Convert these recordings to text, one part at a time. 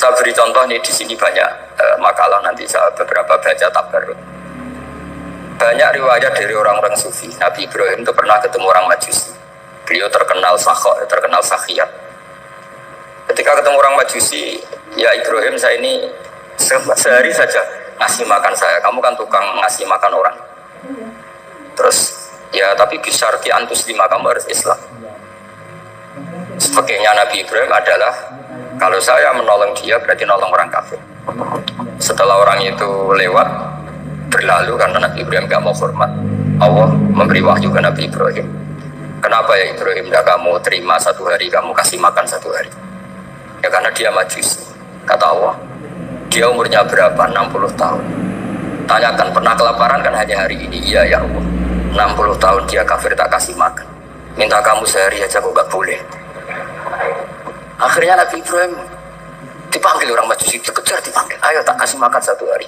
Saya beri contoh nih di sini banyak makalah nanti saya beberapa baca tabarut. Banyak riwayat dari orang-orang sufi. Nabi Ibrahim itu pernah ketemu orang Majusi. Beliau terkenal sakho, terkenal sakhiyat. Ketika ketemu orang Majusi, ya Ibrahim saya ini sehari saja ngasih makan saya. Kamu kan tukang ngasih makan orang. Terus ya tapi bisa arti antus lima kamu harus Islam. Sebagainya Nabi Ibrahim adalah kalau saya menolong dia berarti nolong orang kafir. Setelah orang itu lewat berlalu karena Nabi Ibrahim gak mau hormat, Allah memberi wahyu ke Nabi Ibrahim. Kenapa ya Ibrahim tidak kamu terima satu hari, kamu kasih makan satu hari? Ya karena dia Majusi. Kata Allah, dia umurnya berapa? 60 tahun. Tanyakan pernah kelaparan kan hanya hari ini? Iya ya Allah. 60 tahun dia kafir tak kasih makan. Minta kamu sehari aja kok gak boleh. Akhirnya Nabi Ibrahim dipanggil orang Majusi, dikejar dipanggil. Ayo tak kasih makan satu hari.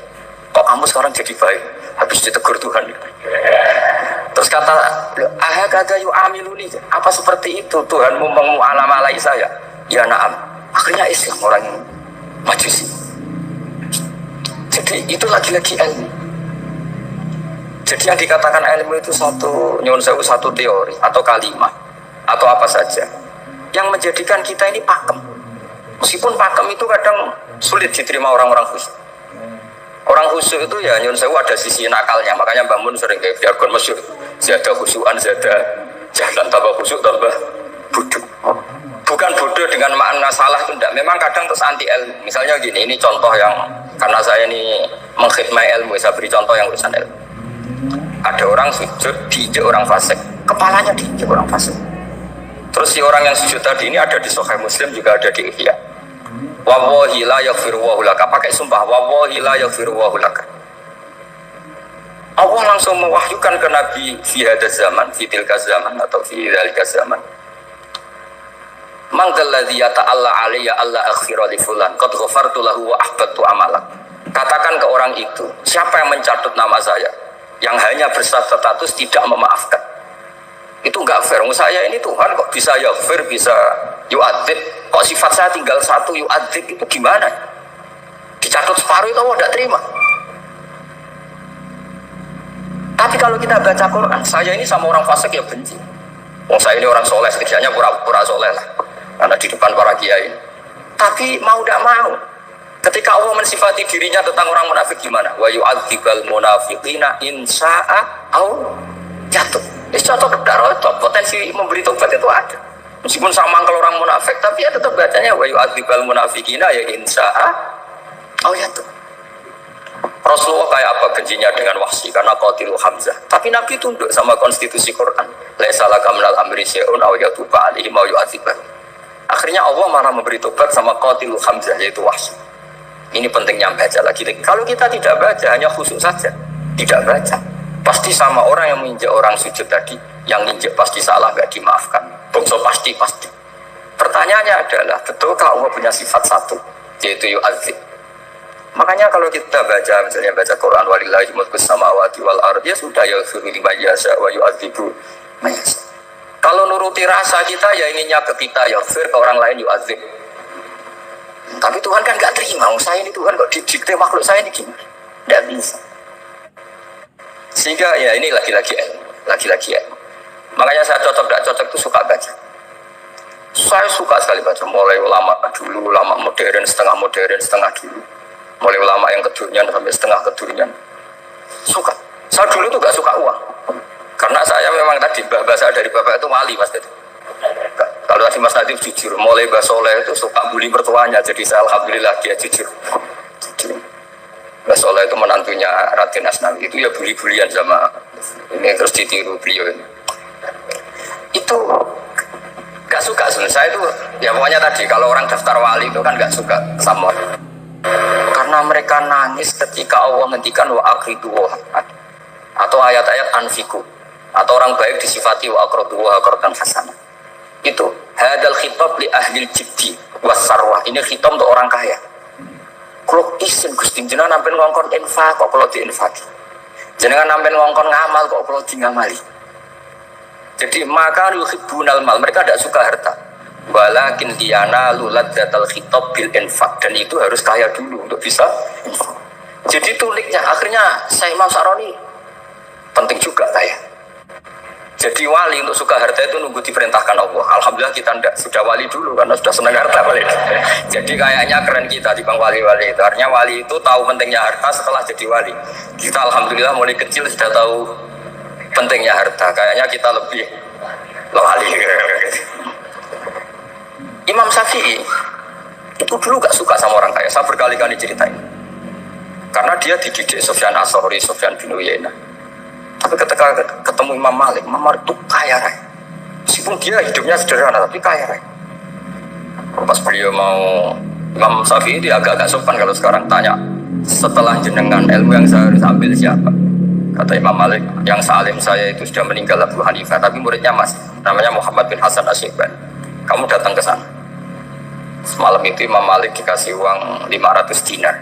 Kok kamu sekarang jadi baik? Habis ditegur Tuhan. Terus kata, ahakada yu'amiluni. Apa seperti itu Tuhanmu mengu'alamalai saya? Ya na'am. Akhirnya Islam orang Majusi. Jadi itu lagi-lagi ilmu. Jadi yang dikatakan ilmu itu satu nyuwun sewu, satu teori atau kalimat atau apa saja yang menjadikan kita ini pakem. Meskipun pakem itu kadang sulit diterima orang-orang khusyuk. Orang khusyuk itu ya nyuwun sewu ada sisi nakalnya. Makanya Mbah Mun sering kayak jargon masyhur, zada khusyuan zada jalan, tambah khusyuk tambah bodoh. Bukan bodoh dengan makna salah itu enggak. Memang kadang terus anti ilmu. Misalnya gini, ini contoh yang karena saya ini mengkhidmati ilmu, saya beri contoh yang urusan ilmu. Ada orang sujud diinjek orang fasik, kepalanya diinjek orang fasik. Terus si orang yang sujud tadi ini ada di Sahih Muslim, juga ada di Ihya. Wallahi la yaghfiru wa laka, pakai sumpah, wallahi la yaghfiru wa laka. Allah langsung mewahyukan ke Nabi fi hadzal zaman, fi tilka zaman atau fi dzalika zaman. Manggalladzi yata'alla alayya alla aghfira li fulan qad ghafartu lahu wa ahbattu amalak. Katakan ke orang itu, siapa yang mencatut nama saya yang hanya berstatus tidak memaafkan? Itu enggak fair. Saya ini Tuhan kok bisa yaghfir, bisa yu'adzib. Kok sifat saya tinggal satu, yu'adzib itu gimana? Dicatut separuh itu Allah tidak terima. Tapi kalau kita baca Quran, saya ini sama orang fasik ya benci. Saya ini orang soleh, setidaknya pura-pura soleh lah. Karena di depan para kiai. Tapi mau tidak mau, ketika Allah mensifati dirinya tentang orang munafik gimana? Wa yu'adzibal munafiqina in sya'a au jatuh. Contoh kedaro potensi memberi tobat itu ada. Meskipun sama kalau orang munafik, tapi ya tetap bacanya wa yu'adzibal munafiqina ya in sya'a au jatuh. Rasulullah kayak apa bencinya dengan Wahsy karena qatilu Hamzah. Tapi Nabi tunduk sama konstitusi Quran. Laisa laka minal amri syai'un aw yatuba alaihim aw yu'adzibahum. Akhirnya Allah malah memberi tobat sama qatilu Hamzah yaitu Wahsy. Ini pentingnya baca lagi. Kalau kita tidak baca, hanya khusyuk saja, tidak baca, pasti sama orang yang menginjak orang sujud tadi, yang injak pasti salah, gak dimaafkan. Bongso pasti. Pertanyaannya adalah, betulkah Allah punya sifat satu, yaitu yu'adzib? Makanya kalau kita baca, misalnya baca Quran, walillahi mulkus samawati wal ardh, ya sudah, yaghfiru liman yasha wa yu'adzibu man yasha. Kalau nuruti rasa kita, ya inginnya ke kita, yaghfir, ke orang lain yu'adzib. Tapi Tuhan kan gak terima, saya ini Tuhan kok didikte makhluk saya ini gimana? Tidak bisa. Sehingga ya ini lagi-lagi ya. Makanya saya cocok gak cocok itu suka baca. Saya suka sekali baca, mulai ulama dulu, ulama modern, setengah dulu. Mulai ulama yang kedunian sampai setengah kedunian. Suka. Saya dulu tuh gak suka uang. Karena saya memang tadi bahasa dari bapak itu wali pasti itu. Kalau tadi Mas Nadif jujur, mulai Mbah Soleh itu suka bully mertuanya, jadi saya alhamdulillah dia jujur. Mbah Soleh itu menantunya Raden Asnawi, itu ya bully-bullyan sama ini, terus ditiru beliau ini. Itu gak suka sebenarnya. Saya itu ya pokoknya tadi kalau orang daftar wali itu kan gak suka sama, karena mereka nangis ketika Allah menghentikan wa aqridu wa atau ayat-ayat anfiku, atau orang baik disifati wa aqridu wa aqridan hasanah. Itu hadal khitab li ahlil jibdi wasarwah. Ini khitab untuk orang kaya. Kalau isin Gusti jenengan nampen ngongkon infak kok kalau diinfaki, jenengan nampen ngongkon ngamal kok kalau di ngamali. Jadi maka yuhibbunal mal, mereka tidak suka harta. Wa walakin liyana lulat datal khitab bil infaq, dan itu harus kaya dulu untuk bisa infak. Jadi tuliknya akhirnya saya Imam Saroni penting juga kaya. Jadi wali untuk suka harta itu nunggu diperintahkan Allah. Alhamdulillah kita ndak, sudah wali dulu karena sudah senang harta wali. Jadi kayaknya keren kita di bang wali-wali itu. Artinya wali itu tahu pentingnya harta setelah jadi wali. Kita alhamdulillah mulai kecil sudah tahu pentingnya harta. Kayaknya kita lebih wali. Imam Syafi'i itu dulu gak suka sama orang kaya. Saya berkali-kali ceritain. Karena dia dididik Sufyan As-Tsauri, Sufyan bin Uyainah. Tapi ketika ketemu Imam Malik itu kaya raya. Meskipun dia hidupnya sederhana, tapi kaya raya. Pas beliau mau, Imam Syafi'i dia agak-agak sopan kalau sekarang tanya, setelah jenengan ilmu yang saya harus ambil siapa? Kata Imam Malik, yang salim saya itu sudah meninggal Abu Hanifah, tapi muridnya masih, namanya Muhammad bin Hasan Asy-Syaibani. Kamu datang ke sana. Semalam itu Imam Malik dikasih uang 500 dinar.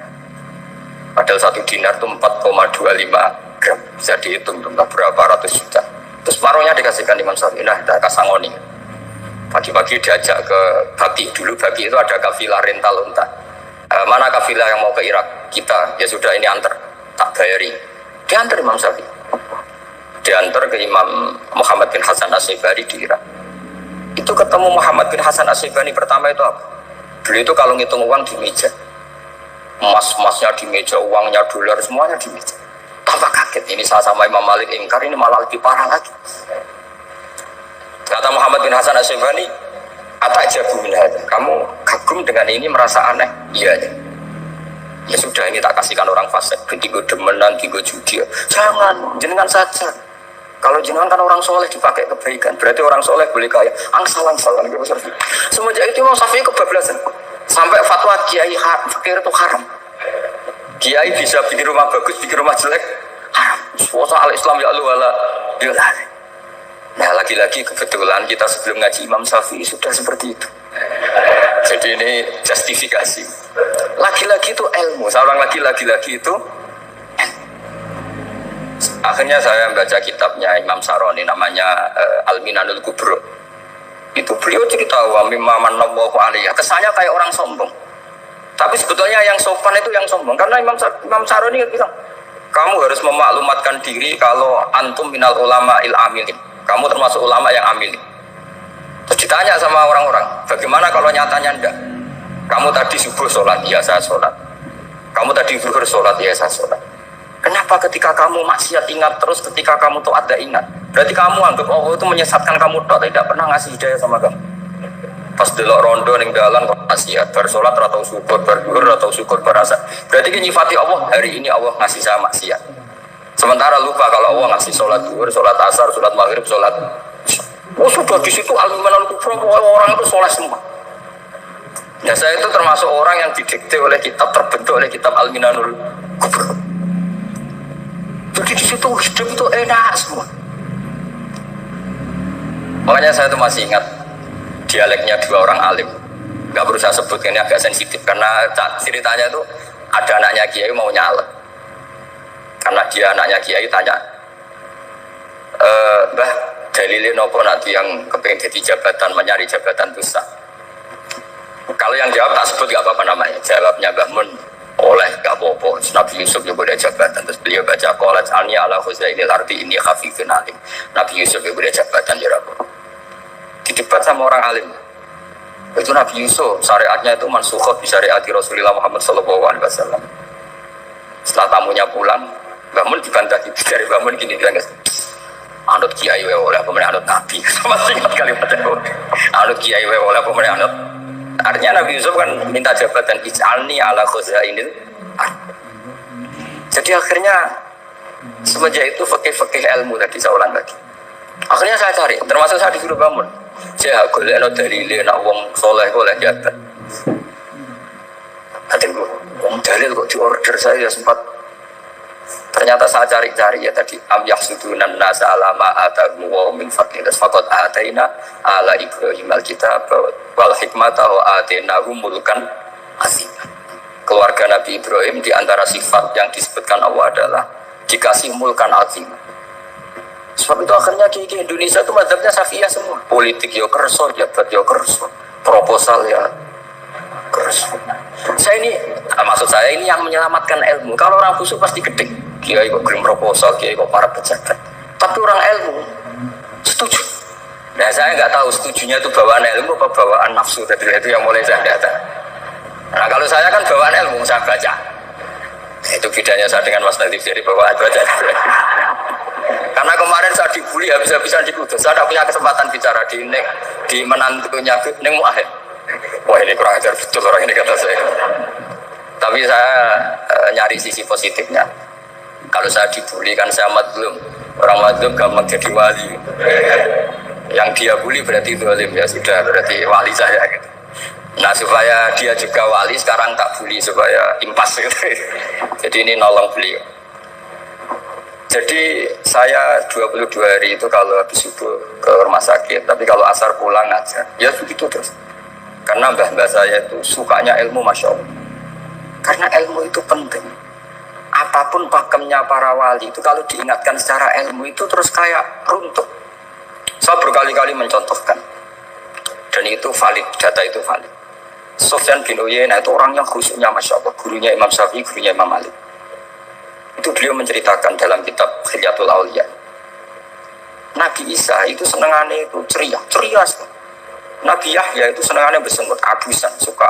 Padahal 1 dinar itu 4,25 gram, bisa dihitung berapa ratus juta. Terus separuhnya dikasihkan Imam Syafi'i. Nah, kita kasangoni. Pagi-pagi diajak ke Baki. Dulu Baki itu ada kafilah rental unta. Mana kafilah yang mau ke Irak? Kita, ya sudah ini antar, tak bayari. Diantar Imam Syafi'i. Diantar ke Imam Muhammad bin Hasan Asy-Syaibani di Irak. Itu ketemu Muhammad bin Hasan Asy-Syaibani pertama itu apa? Dulu itu kalau ngitung uang di meja. Emas-emasnya di meja, uangnya dolar, semuanya di meja. Tambah kaget, ini saya sama Imam Malik ingkar, ini malah lebih parah lagi. Kata Muhammad bin Hasan Asy-Syaibani, atajabu min hadza, kamu kagum dengan ini, merasa aneh? Iya ya. Ya sudah, ini tak kasihkan orang fasik, tiga demenan, tiga judi. Jangan, jenengan saja. Kalau jenengan kan orang soleh dipakai kebaikan, berarti orang soleh boleh kaya. Angsal-angsal. Semenjak itu Imam Syafi'i kebablasan. Sampai fatwa kiai fakir itu haram. Kiai bisa bikin rumah bagus, bikin rumah jelek, haram. Soal Islam ya Allah wala yulah. Nah lagi-lagi kebetulan kita sebelum ngaji Imam Syafi'i sudah seperti itu. Jadi ini justifikasi. Lagi-lagi itu ilmu. Saya ulang lagi-lagi itu. Akhirnya saya baca kitabnya Imam Saroni namanya Al-Minanul Kubro. Itu beliau cerita wa mimma manallahu alaihi. Kesannya kayak orang sombong. Tapi sebetulnya yang sopan itu yang sombong. Karena Imam Saroni bilang, kamu harus memaklumatkan diri kalau antum minal ulama il amilin. Kamu termasuk ulama yang amilin. Terus ditanya sama orang-orang, bagaimana kalau nyatanya enggak? Kamu tadi subuh sholat, ya saya sholat. Kamu tadi zuhur sholat, ya saya sholat. Kenapa ketika kamu maksiat ingat terus, ketika kamu taat tidak ingat? Berarti kamu anggap Allah itu menyesatkan kamu tidak pernah ngasih hidayah sama kamu. Pas delok rondo ning dalan kok maksiat, bersolat atau syukur, berduhur atau syukur berasa. Berarti kan nyifati Allah, hari ini Allah ngasih saya maksiat. Sementara lupa kalau Allah ngasih sholat duhur, sholat asar, sholat maghrib, sholat. Oh sudah di situ Al-Minanul Kubro, orang itu soleh semua. Nah saya itu termasuk orang yang didikte oleh kitab, terbentuk oleh kitab Al-Minanul Kubro. Jadi di situ hidup itu enak semua. Makanya saya itu masih ingat dialeknya dua orang alim. Gak perlu saya sebut, ini agak sensitif karena ceritanya itu ada anaknya kiai mau nyalek. Karena dia anaknya kiai tanya, Mbah dalilin nopo nanti yang kepengen jadi jabatan, mencari jabatan besar. Kalau yang jawab tak sebut gak apa-apa namanya. Jawabnya Mbah Mun oleh gak apa-apa. Nabi Yusuf juga boleh jabatan. Terus beliau baca qalat alni ala khuzainil ardi ini khafifun alim. Nabi Yusuf juga boleh jabatan ya Rabb. Didebat sama orang alim. Itu Nabi Yusuf syariatnya itu mansukhah bi syariati Rasulullah Muhammad sallallahu alaihi wasallam. Setelah tamunya pulang, Mbah Mun dibantah gitu dari Mbah Mun gini bilang, anut kiai wae oleh pemenang anut nabi. Sama singkat kalimat itu. Anut kiai wae oleh pemenang anut. Artinya Nabi Yusuf kan minta jabatan ij'alni ala khuzainil. Jadi akhirnya semenjak itu fikih-fikih ilmu tadi saya ulang lagi. Akhirnya saya cari, termasuk saya disuruh bangun. Saya golekno dalile nek wong saleh oleh jabat. Hatiku, wong dalil kok diorder saya sempat. Ternyata saya cari-cari ya tadi am yahsudunan nasa alama atahu wa min fadlillah faqad ataina ala ibrahim alkitab wal hikmata wa atainahu mulkan azim. Keluarga Nabi Ibrahim di antara sifat yang disebutkan Allah adalah dikasih mulkan azim. Sebab itu akhirnya di Indonesia itu mazhabnya Syafi'iyah semua. Politik yo kerso, jabat yo kerso, proposal ya. Terus saya ini, maksud saya ini yang menyelamatkan ilmu. Kalau orang khusyuk pasti gede. Kiai kok kirim proposal, kiai kok para pejabat. Tapi orang ilmu setuju. Nah saya nggak tahu setujunya itu bawaan ilmu apa bawaan nafsu. Tadi itu yang mulai saya data. Nah kalau saya kan bawaan ilmu, saya baca. Itu bedanya saya dengan Mas Nadif, jadi bawaan baca. Karena kemarin saya dibully habis-habisan di Kudus. Saya tidak punya kesempatan bicara di menantunya Neng Muahid. Wah ini kurang ajar betul orang ini kata saya. Tapi saya nyari sisi positifnya. Kalau saya dibully kan saya madlum. Orang madlum gampang jadi wali. Yang dia bully berarti zalim, ya sudah berarti wali saya gitu. Nah supaya dia juga wali sekarang tak bully supaya impas gitu. Jadi ini nolong beliau. Jadi saya 22 hari itu kalau habis subuh ke rumah sakit, tapi kalau asar pulang aja. Ya begitu terus. Karena mbah-mbah saya itu sukanya ilmu, Masya Allah. Karena ilmu itu penting. Apapun pakemnya para wali itu kalau diingatkan secara ilmu itu terus kayak runtuh. Saya berkali-kali mencontohkan. Dan itu valid, data itu valid. Sufyan bin Uyainah itu orang yang khusyuknya Masya Allah. Gurunya Imam Syafi'i, gurunya Imam Malik. Itu beliau menceritakan dalam kitab Khilyatul Auliya. Nabi Isa itu senangannya itu ceria sekali. Nabi Yahya itu senangannya bersengut, abusan, suka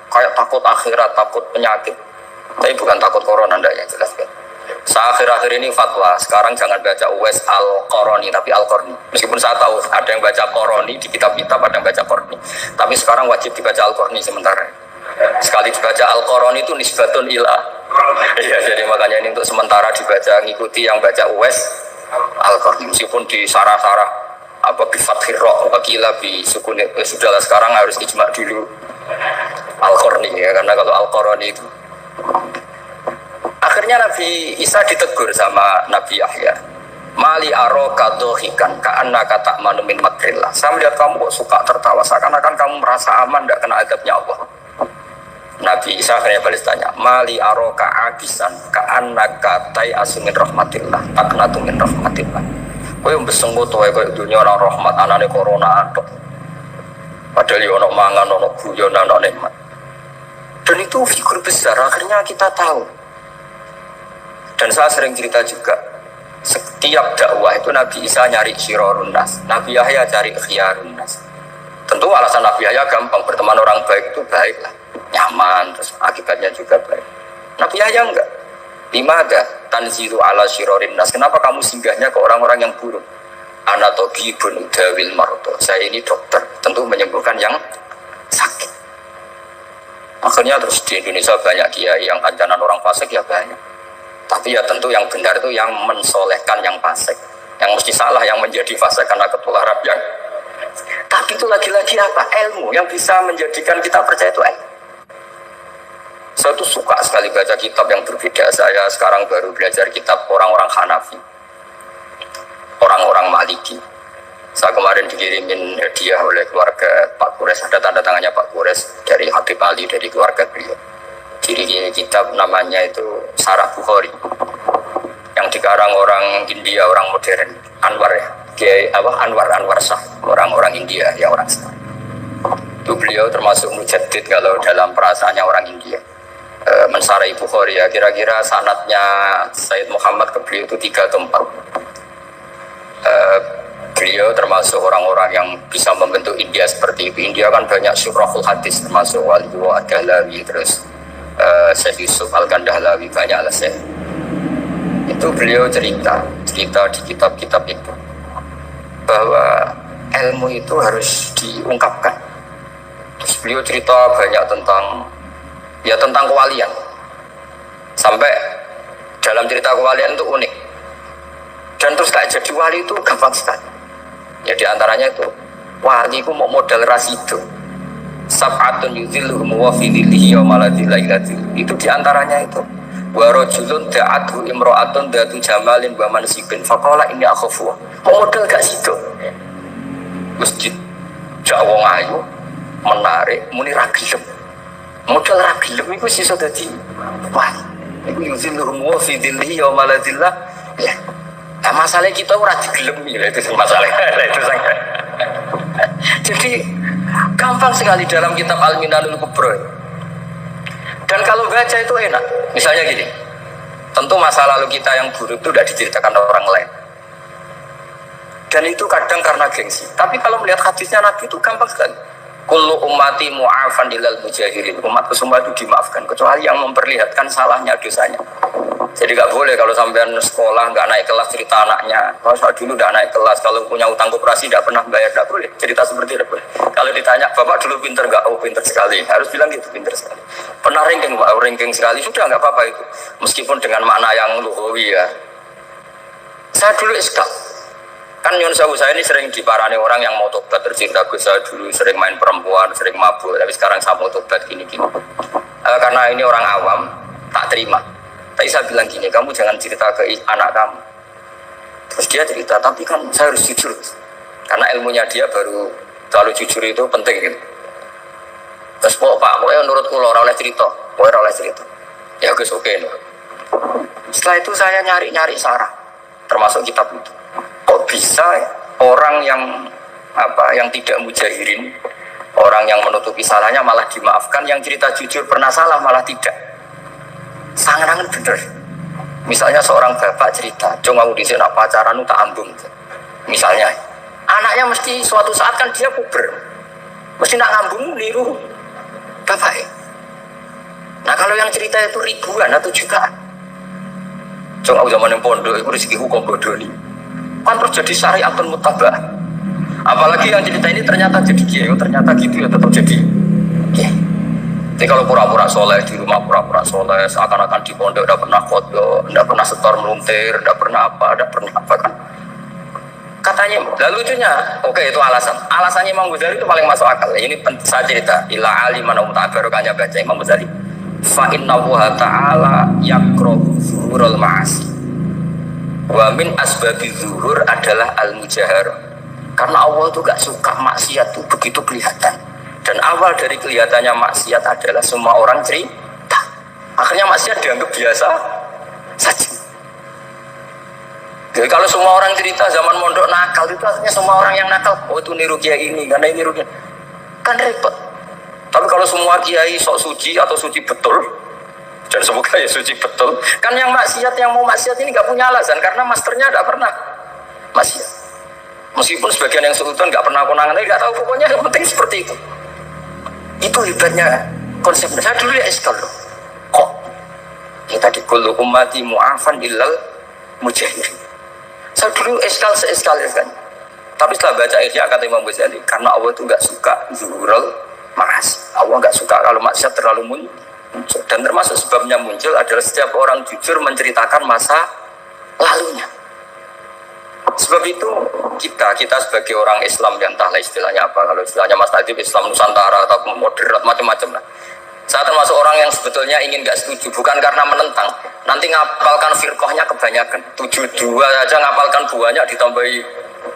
kayak takut akhirat, takut penyakit. Tapi bukan takut corona, anda yang jelas kan. Saya akhir-akhir ini fatwa, sekarang jangan baca Uwais Al-Qarani, tapi Al-Qarni. Meskipun saya tahu ada yang baca Qarani di kitab-kitab, ada yang baca Qarni. Tapi sekarang wajib dibaca Al-Qarni sementara. Sekali dibaca Al-Qarani itu nisbatun ila. Iya, jadi makanya ini untuk sementara dibaca, ngikuti yang baca Uwais Al-Qarni. Meskipun di sarah-sarah apa bifathir ra wakila bi sukun sudahlah sekarang harus ijma dulu Al-Qarni ya, karena kalau Al-Qarani itu akhirnya Nabi Isa ditegur sama Nabi Yahya. Mali aroka dohikan ka'annaka ta'manu min makrillah. Saya melihat kamu kok suka tertawa seakan-akan kamu merasa aman tidak kena adabnya Allah. Nabi Isa akhirnya balas tanya, Mali aroka abisan ka'annaka tai'asu min rahmatillah taknatu min rahmatillah. Kowe mbesenggut wae koyo dunya ora rahmat anane corona tok. Padahal yo ono mangan, ono guyon, ono nikmat. Dan itu figur besar, akhirnya kita tahu. Dan saya sering cerita juga, setiap dakwah itu Nabi Isa nyari syirorun nas, Nabi Yahya cari khiyarun nas. Tentu alasan Nabi Yahya gampang, berteman orang baik itu baik lah, nyaman, terus akibatnya juga baik. Nabi Yahya enggak. Lima ada tanzilu ala syirorin nas. Kenapa kamu singgahnya ke orang-orang yang buruk? Anatobibun dawil maroto. Saya ini dokter, tentu menyembuhkan yang sakit. Akhirnya terus di Indonesia banyak kiai yang ancaman orang fasik ya banyak. Tapi ya tentu yang benar itu yang mensolehkan yang fasik. Yang mesti salah yang menjadi fasik karena ketularan yang. Tapi itu lagi-lagi apa? Ilmu yang bisa menjadikan kita percaya itu ilmu. Saya tuh suka sekali baca kitab yang berbeda. Saya sekarang baru belajar kitab orang-orang Hanafi, orang-orang Maliki. Saya kemarin dikirimin hadiah oleh keluarga Pak Kures, ada tanda tangannya Pak Kures dari Habib Ali, dari keluarga beliau. Jadi kitab namanya itu Sarah Bukhari, yang dikarang orang India, orang modern, Anwar ya, Anwar Shah, orang-orang India, ya orang Shah. Itu beliau termasuk mujaddid kalau dalam perasaannya orang India. Mensarai Bukhari ya, kira-kira sanadnya Sayyid Muhammad ke beliau itu 3 atau 4. Beliau termasuk orang-orang yang bisa membentuk India seperti itu. India kan banyak syurahul hadis, termasuk Waliullah Ad-Dahlawi, terus Syekh Yusuf Al-Kandahlawi, banyak lah Syekh. Itu beliau cerita di kitab-kitab itu bahwa ilmu itu harus diungkapkan. Terus beliau cerita banyak tentang kewalian. Sampai dalam cerita kewalian itu unik. Dan terus tak jadi wali itu gampang sekali. Ya diantaranya itu wali itu mau modal rasido. Sab'atun yudhilluhum wa fi dhillihi yawma la dhilla illa dhilluh. Itu diantaranya itu. Wa rajulun da'athu imra'atun datu jamalin wa mansibin faqala inni akhafu. Mau modal gak sido. Masjid jawong ayu menarik muni ra gelem. Modal ra gelem iku sisa dadi wali. Iku yuzilluhum wa fi dhillihi yawma la dhilla. Ya. Nah, masalah kita ora digelemi lah, itu masalah. Itu sangat. Jadi Gampang sekali dalam kitab Al-Minanul Kubro. Dan kalau baca itu enak. Misalnya gini, tentu masa lalu kita yang buruk itu tidak diceritakan orang lain. Dan itu kadang karena gengsi. Tapi kalau melihat hadisnya Nabi itu gampang sekali. Kullu ummati mu'afan ilal mujahirin. Umatku semua itu dimaafkan kecuali yang memperlihatkan salahnya, dosanya. Jadi gak boleh kalau sampean sekolah gak naik kelas cerita anaknya. Kalau saya dulu gak naik kelas, kalau punya utang koperasi gak pernah bayar, gak boleh. Cerita seperti itu boleh. Kalau ditanya, Bapak dulu pinter gak? Oh pinter sekali. Harus bilang gitu, pinter sekali. Pernah ranking Pak, ranking sekali. Sudah gak apa-apa itu. Meskipun dengan makna yang lugawi ya. Saya dulu iskak. Kan nyun sewu saya ini sering diparani orang yang mau tobat tercinta. Saya dulu sering main perempuan, sering mabuk, tapi sekarang saya mau tobat gini-gini. Karena ini orang awam, tak terima. Tapi saya bilang gini, kamu jangan cerita ke anak kamu. Terus dia cerita, tapi kan saya harus jujur. Karena ilmunya dia baru terlalu jujur itu penting gitu. Terus Pak, pokoknya menurut kula ora oleh cerita, ora oleh cerita. Ya guys, oke. Setelah itu saya nyari-nyari sarah, termasuk kitab itu. Kok bisa orang yang tidak mujahirin, orang yang menutupi salahnya malah dimaafkan, yang cerita jujur pernah salah malah tidak. Sangat-sangat bener. Misalnya seorang bapak cerita, "Cung aku dhisik nak pacaran tak ambung." Misalnya, anaknya mesti suatu saat kan dia puber. Mesti nak ngambung niru bapaknya. Nah, kalau yang cerita itu ribuan atau jutaan. "Cung aku zaman yang pondok iku rezekiku kok bodoh nih." Kan terus jadi syariatun mutabah. Apalagi yang cerita ini ternyata jadi kiai, ternyata gitu ya tetap jadi kiai. Jadi kalau pura-pura soleh di rumah, pura-pura soleh, seakan-akan di pondok udah pernah foto, udah pernah setor meluntir, udah pernah apa kan? Katanya, lalu lucunya, oke itu alasan. Alasannya Imam Ghazali itu paling masuk akal. Ini saya cerita, ila aliman mutabarokanya baca Imam Ghazali. Fa inna Allaha ta'ala yakrahu zuhurul ma'asi. Wa min asbabi zuhur adalah al-mujahar. Karena Allah itu gak suka maksiat itu begitu kelihatan. Dan awal dari kelihatannya maksiat adalah semua orang cerita. Akhirnya maksiat dianggap biasa saja. Jadi kalau semua orang cerita zaman mondok nakal itu artinya semua orang yang nakal. Oh itu niru kiai ini, karena ini niru kiai. Kan repot. Tapi kalau semua kiai sok suci atau suci betul, dan semoga ya suci betul. Kan yang maksiat, yang mau maksiat ini gak punya alasan karena masternya gak pernah maksiat. Meskipun sebagian yang sultan gak pernah konangan, tapi gak tahu pokoknya yang penting seperti itu. Itu hebatnya konsepnya. Saya dulu ya eskal loh. Kok kita di kullu ummati mu'afan illal mujahirin. Saya dulu eskal kan. Tapi setelah baca Ihya kata Imam Ghazali, karena Allah itu gak suka zuhurul ma'asi. Allah gak suka kalau maksiat terlalu muncul. Dan termasuk sebabnya muncul adalah setiap orang jujur menceritakan masa lalunya. Sebab itu kita sebagai orang Islam yang entahlah istilahnya apa, kalau istilahnya Mas Nadib Islam Nusantara atau moderat macam-macam lah. Saya termasuk orang yang sebetulnya ingin gak setuju, bukan karena menentang. Nanti ngapalkan firqahnya kebanyakan. 72 aja ngapalkan banyak ditambahi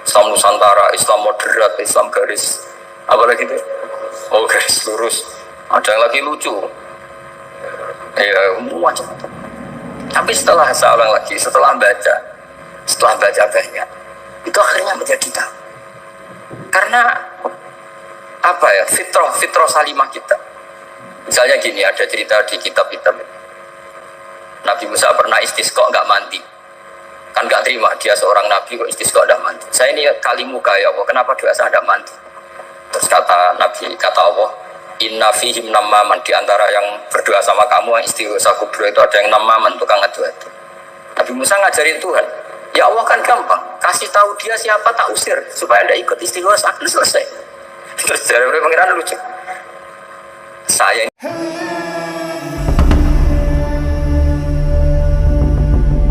Islam Nusantara, Islam moderat, Islam garis apalagi itu. Oh garis lurus. Ada yang lagi lucu. Ya macam. Tapi setelah saya ulang lagi, setelah baca banyak, itu akhirnya menjadi tahu. Karena apa ya, fitrah salimah kita. Misalnya gini, ada cerita di kitab-kitab Nabi Musa pernah istisqa nggak mandi, kan nggak terima, dia seorang nabi kok istisqa nggak mandi. Saya ini kali muka ya Allah, kenapa doa saya nggak mandi? Terus kata Nabi, kata Allah, inna fihim namaman, di antara yang berdoa sama kamu yang istighosa kubro itu ada yang namaman, tukang adu-adu. Nabi Musa ngajarin Tuhan, ya Allah kan gampang, kasih tahu dia siapa tak usir supaya anda ikut istighosa, selesai. Terus dari pengiran lucu, saya ini